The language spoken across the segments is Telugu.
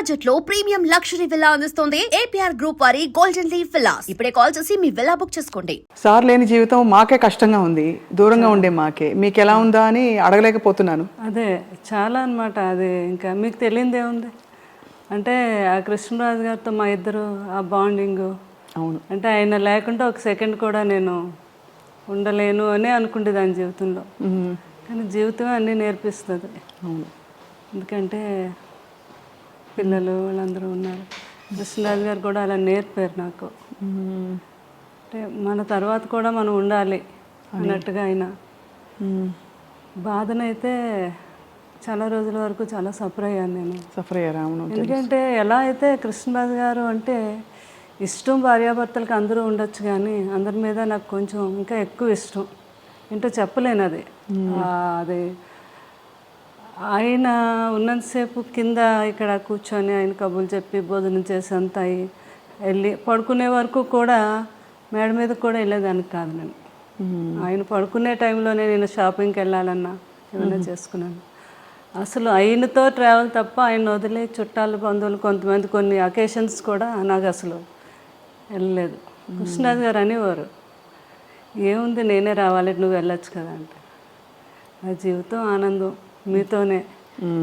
బడ్జెట్ లో ప్రీమియం లగ్జరీ విల్లా అందిస్తోంది ఏపీఆర్ గ్రూప్ వారి గోల్డెన్ లీవ్ విల్లాస్. ఇప్పుడే కాల్ చేసి మీ విల్లా బుక్ చేసుకోండి. సార్ లేని జీవితం మాకే కష్టంగా ఉంది, దూరంగా ఉండే మాకే. మీకు ఎలా ఉందా అని అడగలేకపోతున్నాను. అదే చాలా అన్నమాట. అది ఇంకా మీకు తెలియదే ఉంది అంటే ఆ కృష్ణరాజు గారితో మా ఇద్దరు ఆ బాండింగ్. అవును, అంటే ఆయన లేకుండా ఒక సెకండ్ కూడా నేను ఉండలేను అని అనుకుంటే దాని జీవితంలో. కానీ జీవితం అన్నీ నేర్పిస్తుంది. అవును, ఎందుకంటే పిల్లలు వాళ్ళందరూ ఉన్నారు. కృష్ణరాజు గారు కూడా అలా నేర్పారు నాకు. అంటే మన తర్వాత కూడా మనం ఉండాలి అన్నట్టుగా ఆయన. బాధనైతే చాలా రోజుల వరకు చాలా సఫర్ అయ్యాను నేను. సఫర్ అయ్యారా? అవును. ఎందుకంటే ఎలా అయితే కృష్ణరాజు గారు అంటే ఇష్టం భార్యాభర్తలకు అందరూ ఉండొచ్చు, కానీ అందరి మీద నాకు కొంచెం ఇంకా ఎక్కువ ఇష్టం. ఏంటో చెప్పలేను అది. అది ఆయన ఉన్నంతసేపు కింద ఇక్కడ కూర్చొని ఆయన కబుర్లు చెప్పి భోజనం చేసి అంతా వెళ్ళి పడుకునే వరకు కూడా మేడ మీద కూడా వెళ్ళేదానికి కాదు నేను. ఆయన పడుకునే టైంలోనే నేను షాపింగ్కి వెళ్ళాలన్నా ఏమైనా చేసుకున్నాను. అసలు ఆయనతో ట్రావెల్ తప్ప ఆయన వదిలే చుట్టాలు బంధువులు కొంతమంది కొన్ని అకేషన్స్ కూడా నాకు అసలు వెళ్ళలేదు. కృష్ణరాజు గారు అనేవారు, ఏముంది నేనే రావాలి, నువ్వు వెళ్ళొచ్చు కదా అంటే. నా జీవితం ఆనందం మీతోనే.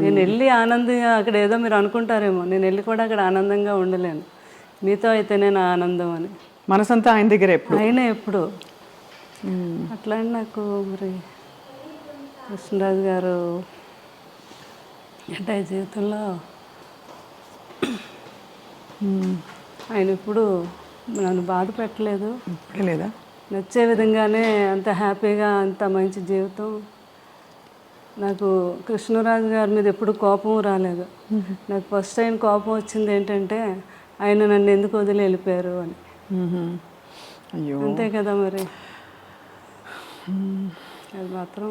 నేను వెళ్ళి ఆనందంగా అక్కడ ఏదో మీరు అనుకుంటారేమో, నేను వెళ్ళి కూడా అక్కడ ఆనందంగా ఉండలేను. మీతో అయితేనే నా ఆనందం అని. మనసంతా ఆయన దగ్గరే, ఆయనే ఎప్పుడు. అట్లా నాకు మరి కృష్ణరాజు గారు అంటే జీవితంలో ఆయన ఇప్పుడు నన్ను బాధ పెట్టలేదు. లేదా నచ్చే విధంగానే అంత హ్యాపీగా అంత మంచి జీవితం. నాకు కృష్ణరాజు గారి మీద ఎప్పుడు కోపం రాలేదు. నాకు ఫస్ట్ టైం కోపం వచ్చింది ఏంటంటే ఆయన నన్ను ఎందుకు వదిలి వెళ్ళిపోయారు అని. అయ్యో, అంతే కదా మరి. అది మాత్రం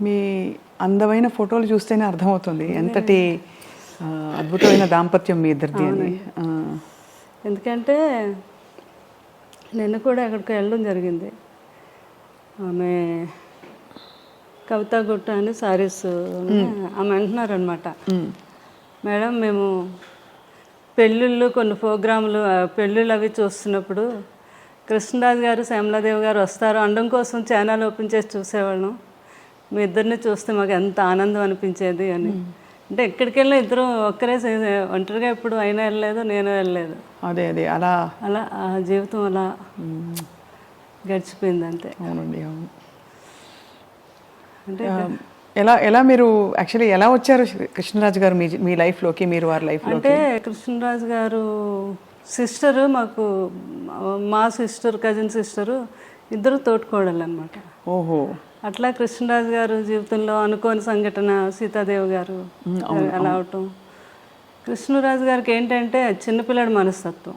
మీ అందమైన ఫోటోలు చూస్తేనే అర్థమవుతుంది ఎంతటి అద్భుతమైన దాంపత్యం మీ ఇద్దరిది అని. ఎందుకంటే నిన్న కూడా ఎక్కడికి వెళ్ళడం జరిగింది. ఆమె కవితా గుట్ట అని సారీస్ ఆమె అంటున్నారనమాట, మేడం మేము పెళ్ళిళ్ళు కొన్ని ప్రోగ్రాములు పెళ్ళిళ్ళు అవి చూస్తున్నప్పుడు కృష్ణరాజు గారు శ్యామలాదేవి గారు వస్తారు అనడం కోసం ఛానల్ ఓపెన్ చేసి చూసేవాళ్ళం. మీ ఇద్దరిని చూస్తే మాకు ఎంత ఆనందం అనిపించేది అని. అంటే ఎక్కడికి వెళ్ళినా ఇద్దరు ఒక్కరే, ఒంటరిగా ఎప్పుడు అయినా వెళ్ళలేదు, నేను వెళ్ళలేదు. అదే అదే అలా అలా ఆ జీవితం అలా గడిచిపోయింది అంతే. అవునండి, అవును. అంటే ఎలా ఎలా మీరు యాక్చువల్లీ ఎలా వచ్చారు కృష్ణరాజు గారు మీ లైఫ్లోకి, మీరు వారి లైఫ్లో? అంటే కృష్ణరాజు గారు సిస్టరు, మాకు మా సిస్టర్ కజిన్ సిస్టరు ఇద్దరు తోటికోడలు అనమాట. ఓహో. అట్లా కృష్ణరాజు గారు జీవితంలో అనుకోని సంఘటన సీతాదేవి గారు అలా అవటం. కృష్ణరాజు గారికి ఏంటంటే చిన్నపిల్లడి మనస్తత్వం.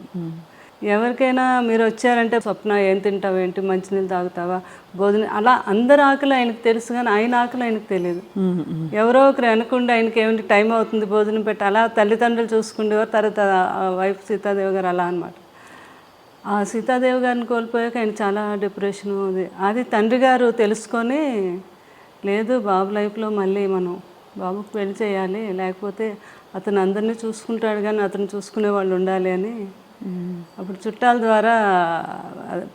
ఎవరికైనా మీరు వచ్చారంటే స్వప్న ఏం తింటావు, ఏంటి మంచినీళ్ళు తాగుతావా, భోజనం, అలా అందరి ఆకలి ఆయనకు తెలుసు, కానీ ఆయన ఆకలి ఆయనకు తెలియదు. ఎవరో ఒకరు అనుకుంటే ఆయనకి ఏమిటి టైం అవుతుంది భోజనం పెట్టి అలా తల్లిదండ్రులు చూసుకునేవారు. తర్వాత వైఫ్ సీతాదేవి గారు అలా అనమాట. ఆ సీతాదేవి గారిని కోల్పోయాక ఆయన చాలా డిప్రెషన్. అది తండ్రి గారు తెలుసుకొని, లేదు బాబు లైఫ్లో మళ్ళీ మనం బాబుకు పెళ్లి చేయాలి, లేకపోతే అతను అందరినీ చూసుకుంటాడు కానీ అతను చూసుకునే వాళ్ళు ఉండాలి అని అప్పుడు చుట్టాల ద్వారా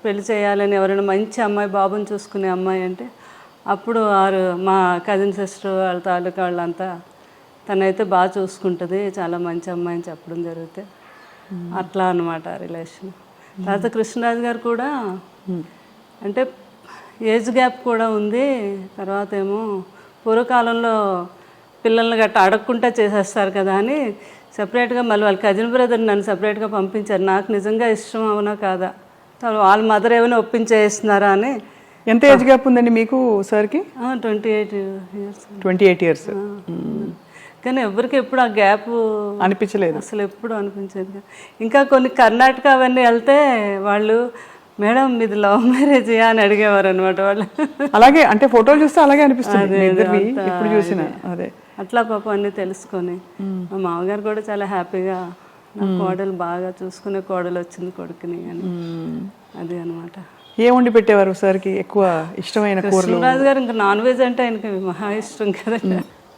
పెళ్లి చేయాలని, ఎవరైనా మంచి అమ్మాయి బాబుని చూసుకునే అమ్మాయి అంటే అప్పుడు మా కజిన్ సిస్టర్ వాళ్ళ తాలూకా వాళ్ళంతా తనైతే బాగా చూసుకుంటుంది, చాలా మంచి అమ్మాయి అని చెప్పడం జరిగితే అట్లా అనమాట రిలేషన్. తర్వాత కృష్ణరాజు గారు కూడా అంటే ఏజ్ గ్యాప్ కూడా ఉంది. తర్వాత ఏమో పూర్వకాలంలో పిల్లల్ని గట్ట అడగకుండా చేసేస్తారు కదా అని సపరేట్గా మళ్ళీ వాళ్ళ కజిన్ బ్రదర్ నన్ను సపరేట్గా పంపించారు. నాకు నిజంగా ఇష్టం అవునా కాదా, వాళ్ళ మదర్ ఏమైనా ఒప్పించేస్తున్నారా అని. ఎంత ఏజ్ గ్యాప్ ఉందండి మీకు సార్కి? 28 years. 28 years. కానీ ఎవరికి ఎప్పుడు ఆ గ్యాప్ అనిపించలేదు, అసలు ఎప్పుడు అనిపించేది. ఇంకా కొన్ని కర్ణాటక అవన్నీ వెళ్తే వాళ్ళు, మేడం మీది లవ్ మ్యారేజ్ అని అడిగేవారు అనమాట వాళ్ళు. అలాగే అంటే ఫోటోలు చూస్తే అలాగే అనిపిస్తుంది ఇప్పుడు చూసిన. అదే అట్లా పాపం అన్నీ తెలుసుకొని మా మామగారు కూడా చాలా హ్యాపీగా, నా కోడలు బాగా చూసుకునే కోడలు వచ్చింది కొడుకుని అని. అది అనమాట. ఏ వండి పెట్టేవారు సార్కి ఎక్కువ ఇష్టమైన కూరలు? కృష్ణరాజు గారు ఇంకా నాన్ వెజ్ అంటే ఆయనకి మహా ఇష్టం కదా.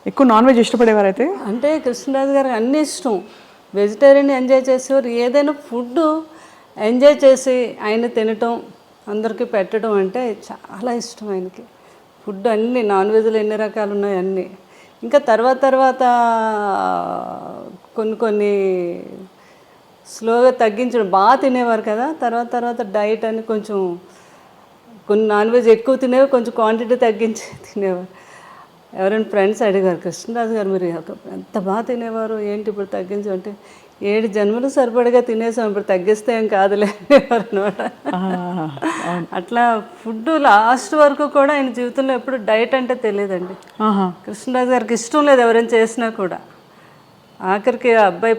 ఎక్కువ నాన్ వెజ్ ఇష్టపడేవారు అయితే? అంటే కృష్ణరాజు గారికి అన్నీ ఇష్టం. వెజిటేరియన్ ఎంజాయ్ చేసేవారు. ఏదైనా ఫుడ్ ఎంజాయ్ చేసి ఆయన తినటం, అందరికీ పెట్టడం అంటే చాలా ఇష్టం ఆయనకి. ఫుడ్ అన్నీ నాన్ వెజ్లో ఎన్ని రకాలు ఉన్నాయి అన్నీ. ఇంకా తర్వాత కొన్ని స్లోగా తగ్గించడం. బాగా తినేవారు కదా, తర్వాత డైట్ అని కొంచెం కొన్ని నాన్ వెజ్ ఎక్కువ తినేవారు, కొంచెం క్వాంటిటీ తగ్గించి తినేవారు. ఎవరైనా ఫ్రెండ్స్ అడిగారు, కృష్ణరాజు గారు మీరు ఎంత బాగా తినేవారు, ఏంటి ఇప్పుడు తగ్గించు అంటే, 7 జన్మలు సరిపడగా తినేసాం, ఇప్పుడు తగ్గిస్తే ఏం కాదులే అనేవారు అనమాట. అట్లా ఫుడ్ లాస్ట్ వరకు కూడా ఆయన జీవితంలో ఎప్పుడు డైట్ అంటే తెలియదండి. కృష్ణరాజు గారికి ఇష్టం లేదు ఎవరైనా చేసినా కూడా. ఆఖరికి అబ్బాయి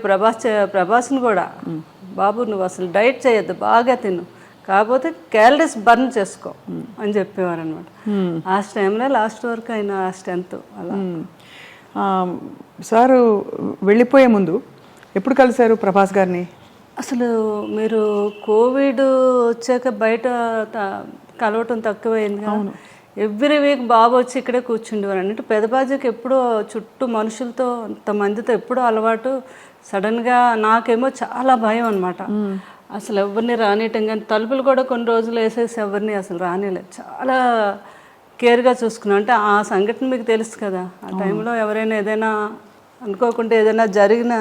ప్రభాస్ని కూడా, బాబు నువ్వు అసలు డైట్ చేయొద్దు, బాగా తిను, కాకపోతే క్యాలరీస్ బర్న్ చేసుకో అని చెప్పేవారు అనమాట. ఆ టైంలో లాస్ట్ వరకు ఆయన ఆ స్ట్రెంత్ అలా. సారు వెళ్ళిపోయే ముందు ఎప్పుడు కలిశారు ప్రభాస్ గారిని? అసలు మీరు కోవిడ్ వచ్చాక బయట కలవటం తక్కువైంది. ఎవ్రీ వీక్ బాబు వచ్చి ఇక్కడే కూర్చుండేవారు. అంటే పెదబాజీకి ఎప్పుడూ చుట్టూ మనుషులతో అంతమందితో ఎప్పుడూ అలవాటు. సడన్గా నాకేమో చాలా భయం అనమాట. అసలు ఎవరిని రానియటం కానీ, తలుపులు కూడా కొన్ని రోజులు వేసేసి ఎవరిని అసలు రానిలేదు. చాలా కేర్గా చూసుకున్నాం. అంటే ఆ సంఘటన మీకు తెలుసు కదా, ఆ టైంలో ఎవరైనా ఏదైనా అనుకోకుండా ఏదైనా జరిగినా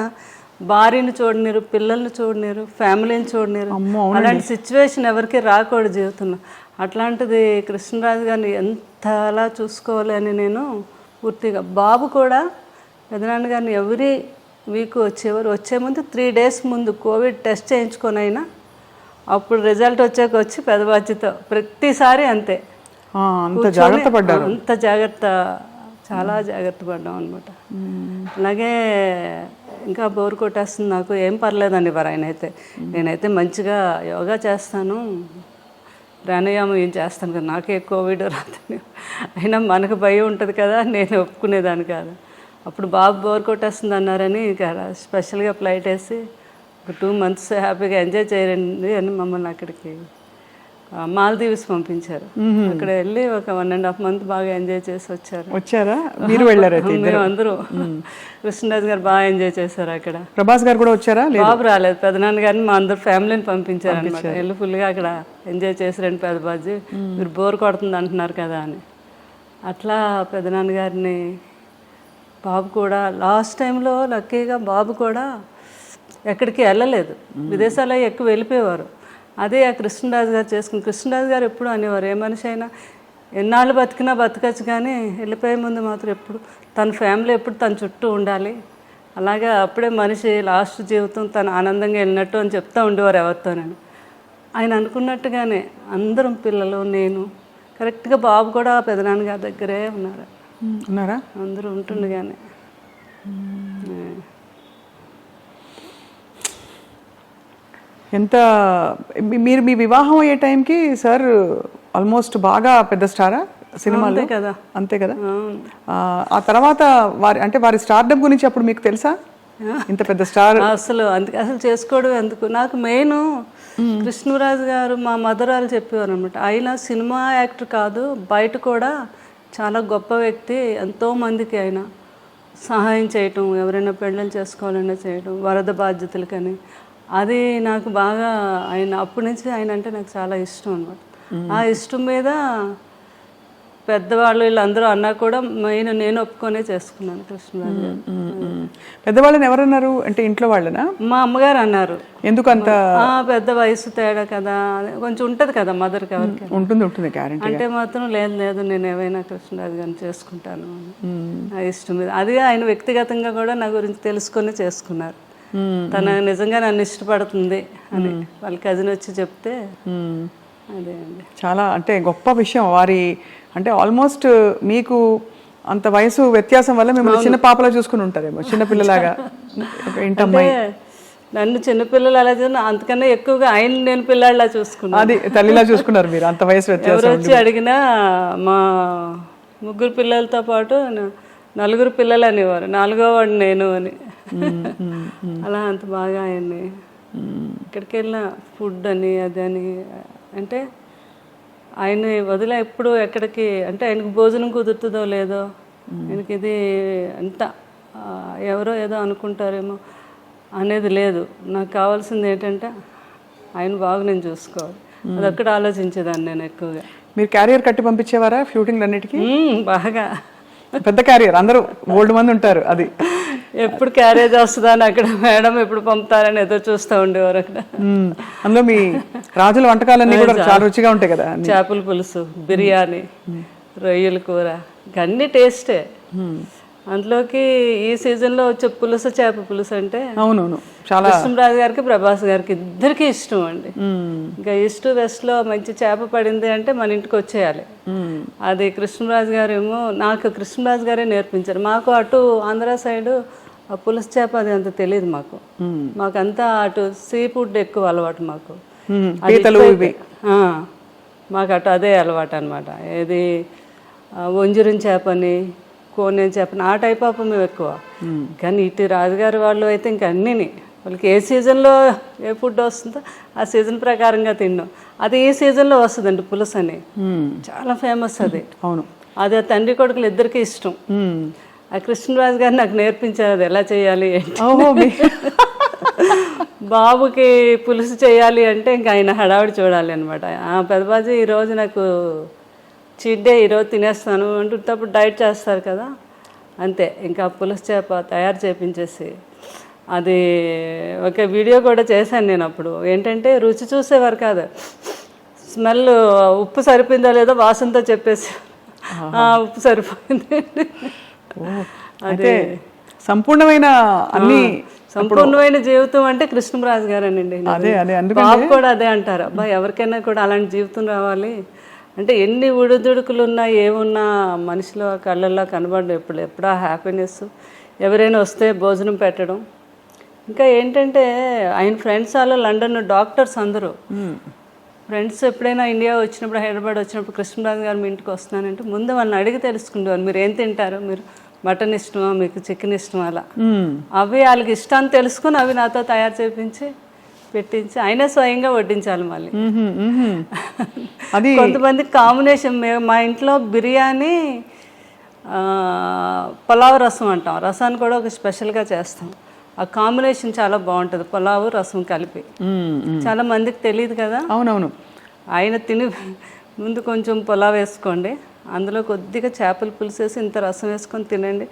భార్యని చూడలేరు, పిల్లల్ని చూడలేరు, ఫ్యామిలీని చూడలేరు. అలాంటి సిచ్యువేషన్ ఎవరికి రాకూడదు జీవితంలో. అట్లాంటిది కృష్ణరాజు గారిని ఎంతలా చూసుకోవాలి అని నేను పూర్తిగా. బాబు కూడా పెదనాన్న గారిని ఎవ్రీ వీక్ వచ్చేవారు. వచ్చే ముందు 3 days ముందు కోవిడ్ టెస్ట్ చేయించుకొని అయినా అప్పుడు రిజల్ట్ వచ్చాక వచ్చి పెదబాధ్యతో ప్రతిసారి అంతే. అంత జాగ్రత్త పడ్డారు. అంత జాగ్రత్త, చాలా జాగ్రత్త పడ్డాం అనమాట. అలాగే ఇంకా బోర్ కొట్టేస్తుంది నాకు, ఏం పర్లేదండి వారు ఆయన అయితే. నేనైతే మంచిగా యోగా చేస్తాను, ప్రాణాయామం ఏం చేస్తాను కదా, నాకే కోవిడ్ రాదని. అయినా మనకు భయం ఉంటుంది కదా, నేను ఒప్పుకునేదాన్ని కాదు. అప్పుడు బాబు బోర్ కొట్టేస్తుంది అన్నారని ఇక స్పెషల్గా ఫ్లైట్ వేసి ఒక 2 months హ్యాపీగా ఎంజాయ్ చేయండి అని మమ్మల్ని అక్కడికి మాల్దీవ్స్ పంపించారు. అక్కడ వెళ్ళి ఒక 1.5 month బాగా ఎంజాయ్ చేసి వచ్చారా? మీరు వెళ్ళారు? మేము అందరూ. కృష్ణరాజు గారు బాగా ఎంజాయ్ చేశారు అక్కడ. ప్రభాస్ గారు కూడా వచ్చారా? బాబు రాలేదు, పెదనాన్న గారిని మా అందరు ఫ్యామిలీని పంపించారు అనమాట. వెళ్ళి ఫుల్గా అక్కడ ఎంజాయ్ చేసారండి పెదబాజీ. మీరు బోర్ కొడుతుంది అంటున్నారు కదా అని. అట్లా పెదనాన్న గారిని, బాబు కూడా లాస్ట్ టైంలో లక్కీగా బాబు కూడా ఎక్కడికి వెళ్ళలేదు, విదేశాల్లో ఎక్కువ వెళ్ళిపోయేవారు. అదే ఆ కృష్ణరాజు గారు చేసుకుని. కృష్ణరాజు గారు ఎప్పుడు అనేవారు, ఏ మనిషి అయినా ఎన్నాళ్ళు బతికినా బతకచ్చు కానీ వెళ్ళిపోయే ముందు మాత్రం ఎప్పుడు తన ఫ్యామిలీ ఎప్పుడు తన చుట్టూ ఉండాలి. అలాగే అప్పుడే మనిషి లాస్ట్ జీవితం తను ఆనందంగా వెళ్ళినట్టు అని చెప్తూ ఉండేవారు ఎవరితోనని. ఆయన అనుకున్నట్టుగానే అందరం పిల్లలు, నేను కరెక్ట్గా బాబు కూడా పెదనాన్న గారి దగ్గరే ఉన్నారా? అందరూ ఉంటుండగానే. ఎంత మీరు మీ వివాహం అయ్యే టైంకి సార్ ఆల్మోస్ట్ బాగా పెద్ద స్టారా సినిమాలో కదా? అంతే కదా. ఆ తర్వాత వారి స్టార్డమ్ గురించి అప్పుడు మీకు తెలుసా? ఇంత పెద్ద స్టార్ అసలు చేసుకోవడం ఎందుకు. నాకు మెయిన్ కృష్ణరాజు గారు మా మదరాలు చెప్పేవారు అనమాట, ఆయన సినిమా యాక్టర్ కాదు, బయట కూడా చాలా గొప్ప వ్యక్తి. ఎంతోమందికి ఆయన సహాయం చేయటం, ఎవరైనా పెళ్ళిళ్ళు చేసుకోవాలన్నా చేయడం, వరద బాధ్యతలకని. అది నాకు బాగా ఆయన అప్పటి నుంచి ఆయన అంటే నాకు చాలా ఇష్టం అనమాట. ఆ ఇష్టం మీద పెద్దవాళ్ళు వీళ్ళందరూ అన్నా కూడా మెయిన్ నేను ఒప్పుకొనే చేసుకున్నాను కృష్ణరాజు గారు. పెద్దవాళ్ళని ఎవరన్నారు అంటే ఇంట్లో వాళ్ళనా? మా అమ్మగారు అన్నారు. ఎందుకంత పెద్ద వయసు తేడా కదా, కొంచెం ఉంటుంది కదా మదర్కి, ఎవరికి ఉంటుంది గ్యారెంటీ అంటే మాత్రం లేదు నేను ఏమైనా కృష్ణరాజు గారిని చేసుకుంటాను నా ఇష్టం మీద. అది ఆయన వ్యక్తిగతంగా కూడా నా గురించి తెలుసుకొని చేసుకున్నారు. తన నిజంగా నన్ను ఇష్టపడుతుంది అని వాళ్ళ కజిన్ వచ్చి చెప్తే అదే అండి చాలా అంటే గొప్ప విషయం. వారి అంటే ఆల్మోస్ట్ మీకు అంత వయసు వ్యత్యాసం వల్ల మిమ్మల్ని చిన్న పాపలా చూసుకుని ఉంటారేమో, చిన్నపిల్లలాగా. ఇంటమ్మాయి నన్ను చిన్నపిల్లలు అలా చూసిన, అంతకన్నా ఎక్కువగా ఆయన నేను పిల్లాడిలా చూసుకున్నాను. అది తల్లిలా చూసుకున్నారు మీరు, అంత వయసు వ్యత్యాసం. ఎవరు వచ్చి అడిగినా మా 3 పిల్లలతో పాటు 4 పిల్లలు అనేవారు, 4వ వాడు నేను అని. అలా అంత బాగా ఆయన్ని ఎక్కడికి వెళ్ళిన ఫుడ్ అని అదని, అంటే ఆయన వదిలే ఎప్పుడు ఎక్కడికి, అంటే ఆయనకు భోజనం కుదురుతుందో లేదో ఆయనకి ఇది అంత ఎవరో ఏదో అనుకుంటారేమో అనేది లేదు. నాకు కావాల్సింది ఏంటంటే ఆయన బాగా నేను చూసుకోవాలి, అదొక్కటి ఆలోచించేదాన్ని నేను ఎక్కువగా. మీరు క్యారియర్ కట్టి పంపించేవారా షూటింగ్ అన్నిటికీ? బాగా పెద్ద క్యారియర్, అందరూ ఓల్డ్ మంది ఉంటారు. అది ఎప్పుడు క్యారేజ్ వస్తుందా అని అక్కడ మేడం ఎప్పుడు పంపుతారని ఎదురు చూస్తూ ఉండేవారు అక్కడ. అందులో మీ రాజుల వంటకాలన్నీ కూడా చాలా రుచిగా ఉంటాయి కదా. చేపల పులుసు, బిర్యానీ, రొయ్యల కూర, ఇంకా అన్ని టేస్టే. అందులోకి ఈ సీజన్లో వచ్చే పులుసు, చేప పులుసు అంటే అవునవును చాలా కృష్ణరాజు గారికి, ప్రభాస్ గారికి ఇద్దరికి ఇష్టం అండి. ఇంకా ఈస్ట్ వెస్ట్లో మంచి చేప పడింది అంటే మన ఇంటికి వచ్చేయాలి. అది కృష్ణరాజు గారు ఏమో, నాకు కృష్ణరాజు గారే నేర్పించారు. మాకు అటు ఆంధ్ర సైడు ఆ పులుసు చేప అది అంత తెలియదు మాకు. మాకంతా అటు సీ ఫుడ్ ఎక్కువ అలవాటు మాకు. మాకు అటు అదే అలవాటు అనమాట. ఏది వంజరం చేపని, కోనేరు చేపని, ఆ టైప్ ఆఫ్ మేము ఎక్కువ. కానీ ఇటు రాజుగారి వాళ్ళు అయితే ఇంకా అన్నీని వాళ్ళకి ఏ సీజన్లో ఏ ఫుడ్ వస్తుందో ఆ సీజన్ ప్రకారంగా తిన్నాం. అది ఈ సీజన్లో వస్తుందండి పులుసు అని, చాలా ఫేమస్ అది. అవును, అది ఆ తండ్రి కొడుకులు ఇద్దరికి ఇష్టం. ఆ కృష్ణరాజు గారు నాకు నేర్పించారు అది ఎలా చేయాలి. బాబుకి పులుసు చేయాలి అంటే ఇంకా ఆయన హడావిడి చూడాలి అనమాట. పెద్దబాజీ ఈరోజు నాకు చీట్ డే, ఈరోజు తినేస్తాను అంటున్నప్పుడు డైట్ చేస్తారు కదా, అంతే. ఇంకా పులుసు చేప తయారు చేపించేసి అది ఒక వీడియో కూడా చేశాను నేను. అప్పుడు ఏంటంటే రుచి చూసేవారు కాదు, స్మెల్ ఉప్పు సరిపోయిందో లేదో వాసనతో చెప్పేసి ఉప్పు సరిపోయింది. అదే సంపూర్ణమైన అన్ని సంపూర్ణమైన జీవితం అంటే కృష్ణరాజు గారేనండి. బాబు కూడా అదే అంటారు, అబ్బా ఎవరికైనా కూడా అలాంటి జీవితం రావాలి అంటే ఎన్ని ఉడుదుడుకులు ఉన్నా ఏమున్నా మనిషిలో కళ్ళల్లో కనబడడం ఎప్పుడా హ్యాపీనెస్. ఎవరైనా వస్తే భోజనం పెట్టడం. ఇంకా ఏంటంటే ఆయన ఫ్రెండ్స్ వాళ్ళు లండన్ డాక్టర్స్ అందరూ ఫ్రెండ్స్ ఎప్పుడైనా ఇండియా వచ్చినప్పుడు, హైదరాబాద్ వచ్చినప్పుడు కృష్ణరాజు గారు మీ ఇంటికి వస్తున్నానంటే ముందు వాళ్ళని అడిగి తెలుసుకుంటారు, మీరు ఏం తింటారు, మీరు మటన్ ఇష్టమా, మీకు చికెన్ ఇష్టమా, అలా అవి వాళ్ళకి ఇష్టాన్ని తెలుసుకుని అవి నాతో తయారు చేయించి పెట్టించి అయినా స్వయంగా వడ్డించాలి మళ్ళీ. అది కొంతమంది కాంబినేషన్, మా ఇంట్లో బిర్యానీ పులావ్ రసం అంటాం, రసాన్ని కూడా ఒక స్పెషల్గా చేస్తాం. ఆ కాంబినేషన్ చాలా బాగుంటుంది, పులావు రసం కలిపి. చాలా మందికి తెలియదు కదా. అవునవును. ఆయన తిని ముందు కొంచెం పులావ్ వేసుకోండి, అందులో కొద్దిగా చేపల పులుసు వేసి ఇంత రసం వేసుకొని తినండి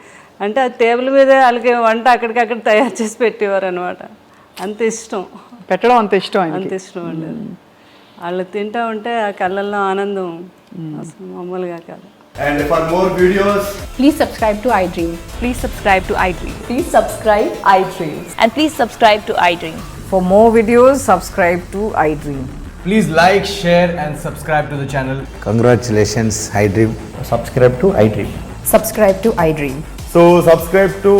అంటే ఆ టేబుల్ మీదే వాళ్ళకి వంట అక్కడికక్కడ తయారు చేసి పెట్టేవారు అనమాట. అంత ఇష్టం, పెట్టడం అంత ఇష్టం, అంత ఇష్టం అండి. వాళ్ళు తింటూ ఉంటే ఆ కళ్ళల్లో ఆనందం అసలు మామూలుగా కాదు. And for more videos, Please subscribe to iDream. Please subscribe to iDream. Please subscribe iDream. And please subscribe to iDream. For more videos, subscribe to iDream. please like, share and subscribe to the channel. Congratulations, iDream. Subscribe to iDream. Subscribe to iDream. So subscribe to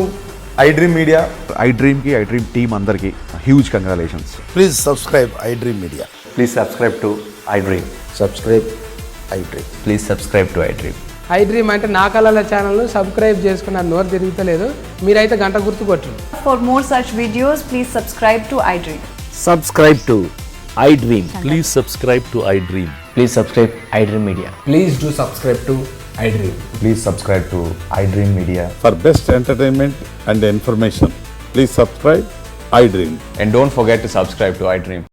iDream Media. iDream ki iDream team andarki huge congratulations. Please subscribe iDream Media. Please subscribe to iDream. Subscribe iDream. Please subscribe to iDream. iDream అంటే నా కళల ఛానల్ సబ్స్క్రైబ్ చేసుకున్న నోరు తిరుగుతలేదు, మీరైతే గంట గుర్తు కొట్టండి. For more such videos, please subscribe to iDream. Subscribe to iDream. Please subscribe to iDream. Please subscribe iDream Media. Please do subscribe to iDream. Please subscribe to iDream Media. For best entertainment and information, please subscribe iDream. And don't forget to subscribe to iDream.